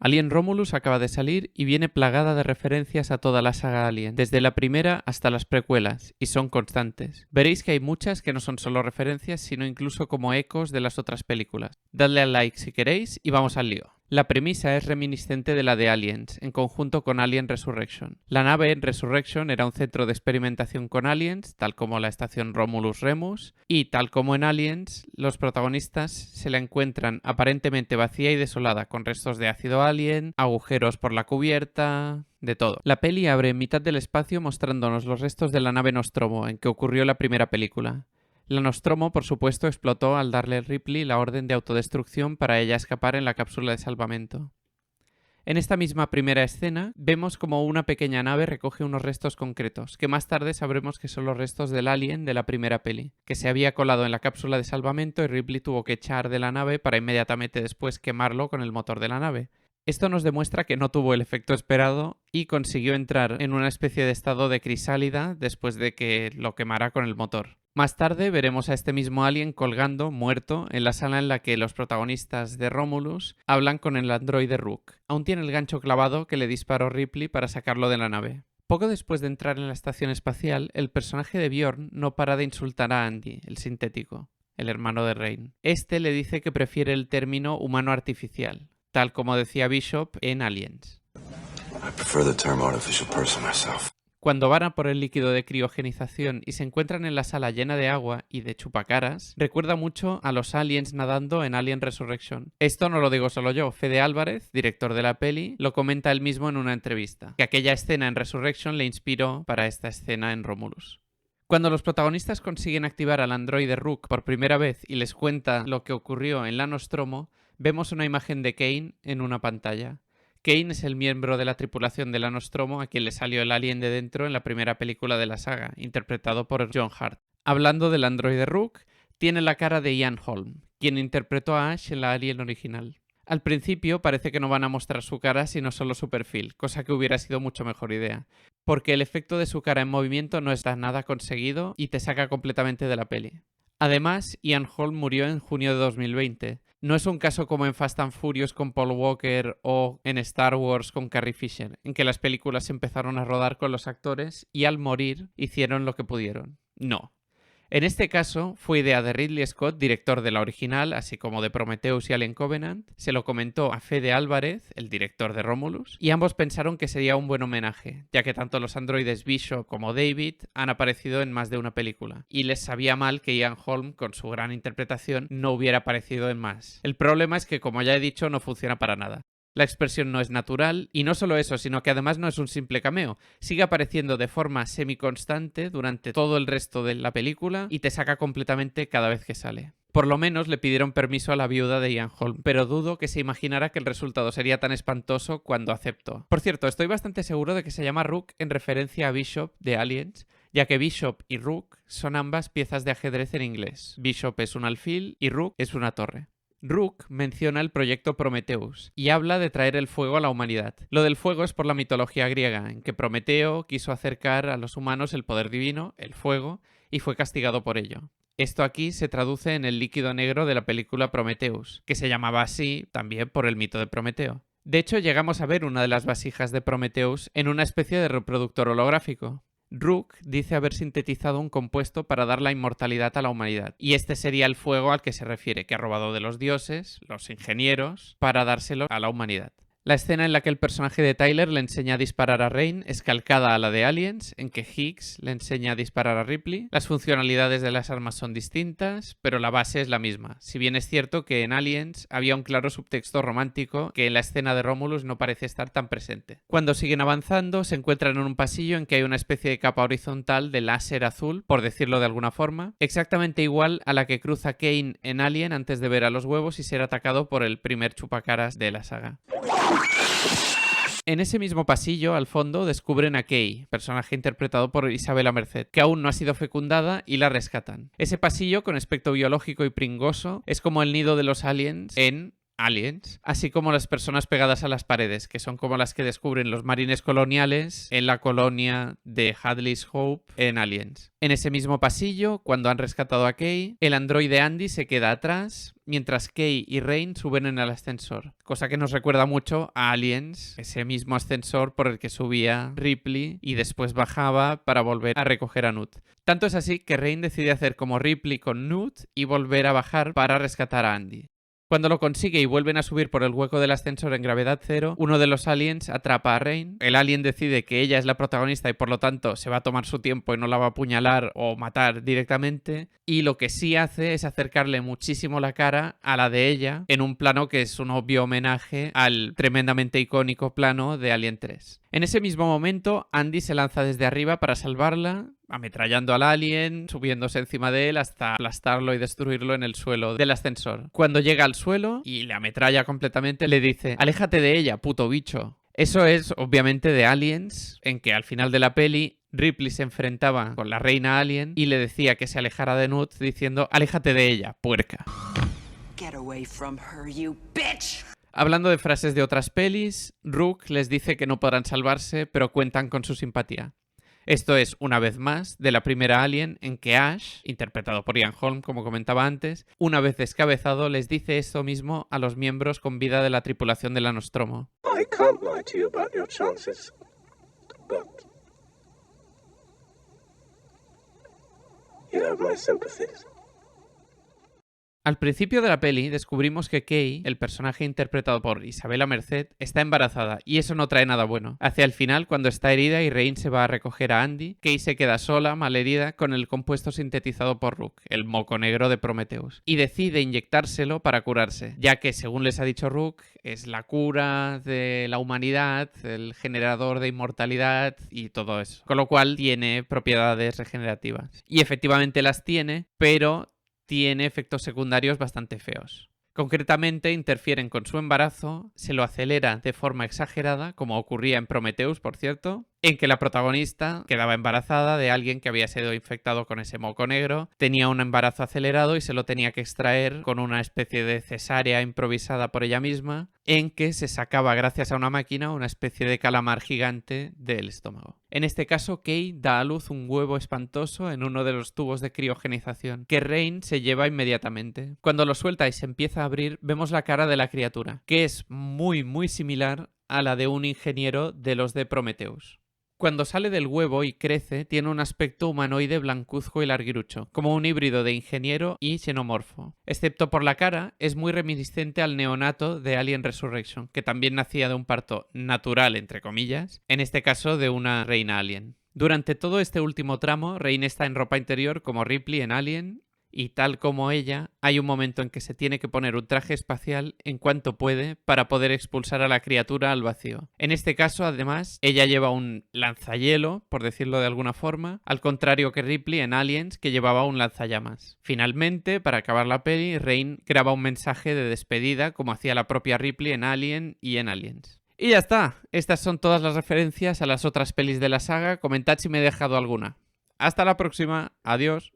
Alien Romulus acaba de salir y viene plagada de referencias a toda la saga Alien, desde la primera hasta las precuelas, y son constantes. Veréis que hay muchas que no son solo referencias, sino incluso como ecos de las otras películas. Dadle al like si queréis y vamos al lío. La premisa es reminiscente de la de Aliens, en conjunto con Alien Resurrection. La nave en Resurrection era un centro de experimentación con aliens, tal como la estación Romulus Remus, y tal como en Aliens, los protagonistas se la encuentran aparentemente vacía y desolada, con restos de ácido alien, agujeros por la cubierta, de todo. La peli abre en mitad del espacio mostrándonos los restos de la nave Nostromo, en que ocurrió la primera película. La Nostromo, por supuesto, explotó al darle a Ripley la orden de autodestrucción para ella escapar en la cápsula de salvamento. En esta misma primera escena, vemos como una pequeña nave recoge unos restos concretos, que más tarde sabremos que son los restos del alien de la primera peli, que se había colado en la cápsula de salvamento y Ripley tuvo que echar de la nave para inmediatamente después quemarlo con el motor de la nave. Esto nos demuestra que no tuvo el efecto esperado y consiguió entrar en una especie de estado de crisálida después de que lo quemara con el motor. Más tarde veremos a este mismo alien colgando, muerto, en la sala en la que los protagonistas de Romulus hablan con el androide Rook. Aún tiene el gancho clavado que le disparó Ripley para sacarlo de la nave. Poco después de entrar en la estación espacial, el personaje de Bjorn no para de insultar a Andy, el sintético, el hermano de Rain. Este le dice que prefiere el término humano artificial, tal como decía Bishop en Aliens. I prefer the term artificial person myself. Cuando van a por el líquido de criogenización y se encuentran en la sala llena de agua y de chupacaras, recuerda mucho a los aliens nadando en Alien Resurrection. Esto no lo digo solo yo, Fede Álvarez, director de la peli, lo comenta él mismo en una entrevista, que aquella escena en Resurrection le inspiró para esta escena en Romulus. Cuando los protagonistas consiguen activar al androide Rook por primera vez y les cuenta lo que ocurrió en la Nostromo, vemos una imagen de Kane en una pantalla. Kane es el miembro de la tripulación de la Nostromo a quien le salió el alien de dentro en la primera película de la saga, interpretado por John Hurt. Hablando del androide Rook, tiene la cara de Ian Holm, quien interpretó a Ash en la Alien original. Al principio parece que no van a mostrar su cara sino solo su perfil, cosa que hubiera sido mucho mejor idea, porque el efecto de su cara en movimiento no está nada conseguido y te saca completamente de la peli. Además, Ian Holm murió en junio de 2020. No es un caso como en Fast and Furious con Paul Walker o en Star Wars con Carrie Fisher, en que las películas se empezaron a rodar con los actores y al morir hicieron lo que pudieron. No. En este caso, fue idea de Ridley Scott, director de la original, así como de Prometheus y Alien Covenant. Se lo comentó a Fede Álvarez, el director de Romulus, y ambos pensaron que sería un buen homenaje, ya que tanto los androides Bishop como David han aparecido en más de una película, y les sabía mal que Ian Holm, con su gran interpretación, no hubiera aparecido en más. El problema es que, como ya he dicho, no funciona para nada. La expresión no es natural, y no solo eso, sino que además no es un simple cameo. Sigue apareciendo de forma semiconstante durante todo el resto de la película y te saca completamente cada vez que sale. Por lo menos le pidieron permiso a la viuda de Ian Holm, pero dudo que se imaginara que el resultado sería tan espantoso cuando aceptó. Por cierto, estoy bastante seguro de que se llama Rook en referencia a Bishop de Aliens, ya que Bishop y Rook son ambas piezas de ajedrez en inglés. Bishop es un alfil y Rook es una torre. Rook menciona el proyecto Prometheus y habla de traer el fuego a la humanidad. Lo del fuego es por la mitología griega, en que Prometeo quiso acercar a los humanos el poder divino, el fuego, y fue castigado por ello. Esto aquí se traduce en el líquido negro de la película Prometheus, que se llamaba así también por el mito de Prometeo. De hecho, llegamos a ver una de las vasijas de Prometheus en una especie de reproductor holográfico. Rook dice haber sintetizado un compuesto para dar la inmortalidad a la humanidad, y este sería el fuego al que se refiere, que ha robado de los dioses, los ingenieros, para dárselo a la humanidad. La escena en la que el personaje de Tyler le enseña a disparar a Rain es calcada a la de Aliens, en que Higgs le enseña a disparar a Ripley. Las funcionalidades de las armas son distintas, pero la base es la misma. Si bien es cierto que en Aliens había un claro subtexto romántico que en la escena de Romulus no parece estar tan presente. Cuando siguen avanzando, se encuentran en un pasillo en que hay una especie de capa horizontal de láser azul, por decirlo de alguna forma, exactamente igual a la que cruza Kane en Alien antes de ver a los huevos y ser atacado por el primer chupacaras de la saga. En ese mismo pasillo, al fondo, descubren a Kay, personaje interpretado por Isabela Merced, que aún no ha sido fecundada y la rescatan. Ese pasillo, con aspecto biológico y pringoso, es como el nido de los aliens en aliens, así como las personas pegadas a las paredes, que son como las que descubren los marines coloniales en la colonia de Hadley's Hope en Aliens. En ese mismo pasillo, cuando han rescatado a Kay, el androide Andy se queda atrás, mientras Kay y Rain suben en el ascensor, cosa que nos recuerda mucho a Aliens, ese mismo ascensor por el que subía Ripley y después bajaba para volver a recoger a Newt. Tanto es así que Rain decide hacer como Ripley con Newt y volver a bajar para rescatar a Andy. Cuando lo consigue y vuelven a subir por el hueco del ascensor en gravedad cero, uno de los aliens atrapa a Rain. El alien decide que ella es la protagonista y por lo tanto se va a tomar su tiempo y no la va a apuñalar o matar directamente. Y lo que sí hace es acercarle muchísimo la cara a la de ella en un plano que es un obvio homenaje al tremendamente icónico plano de Alien 3. En ese mismo momento, Andy se lanza desde arriba para salvarla, ametrallando al alien, subiéndose encima de él hasta aplastarlo y destruirlo en el suelo del ascensor. Cuando llega al suelo y le ametralla completamente, le dice: "Aléjate de ella, puto bicho". Eso es, obviamente, de Aliens, en que al final de la peli Ripley se enfrentaba con la reina alien y le decía que se alejara de Newt diciendo: "Aléjate de ella, puerca". Get away from her, you bitch! Hablando de frases de otras pelis, Rook les dice que no podrán salvarse, pero cuentan con su simpatía. Esto es, una vez más, de la primera Alien, en que Ash, interpretado por Ian Holm, como comentaba antes, una vez descabezado, les dice esto mismo a los miembros con vida de la tripulación de la Nostromo. I can't lie to you about your chances, but you have my sympathies. Al principio de la peli descubrimos que Kay, el personaje interpretado por Isabela Merced, está embarazada y eso no trae nada bueno. Hacia el final, cuando está herida y Rain se va a recoger a Andy, Kay se queda sola, malherida, con el compuesto sintetizado por Rook, el moco negro de Prometheus, y decide inyectárselo para curarse, ya que, según les ha dicho Rook, es la cura de la humanidad, el generador de inmortalidad y todo eso. Con lo cual tiene propiedades regenerativas. Y efectivamente las tiene, pero tiene efectos secundarios bastante feos. Concretamente, interfieren con su embarazo, se lo acelera de forma exagerada, como ocurría en Prometheus, por cierto, en que la protagonista quedaba embarazada de alguien que había sido infectado con ese moco negro, tenía un embarazo acelerado y se lo tenía que extraer con una especie de cesárea improvisada por ella misma, en que se sacaba gracias a una máquina una especie de calamar gigante del estómago. En este caso, Kay da a luz un huevo espantoso en uno de los tubos de criogenización, que Rain se lleva inmediatamente. Cuando lo suelta y se empieza a abrir, vemos la cara de la criatura, que es muy similar a la de un ingeniero de los de Prometheus. Cuando sale del huevo y crece, tiene un aspecto humanoide blancuzco y larguirucho, como un híbrido de ingeniero y xenomorfo. Excepto por la cara, es muy reminiscente al neonato de Alien Resurrection, que también nacía de un parto natural, entre comillas, en este caso de una reina alien. Durante todo este último tramo, Rain está en ropa interior como Ripley en Alien, y tal como ella, hay un momento en que se tiene que poner un traje espacial en cuanto puede para poder expulsar a la criatura al vacío. En este caso, además, ella lleva un lanzahielo, por decirlo de alguna forma, al contrario que Ripley en Aliens, que llevaba un lanzallamas. Finalmente, para acabar la peli, Rain graba un mensaje de despedida, como hacía la propia Ripley en Alien y en Aliens. Y ya está. Estas son todas las referencias a las otras pelis de la saga. Comentad si me he dejado alguna. Hasta la próxima. Adiós.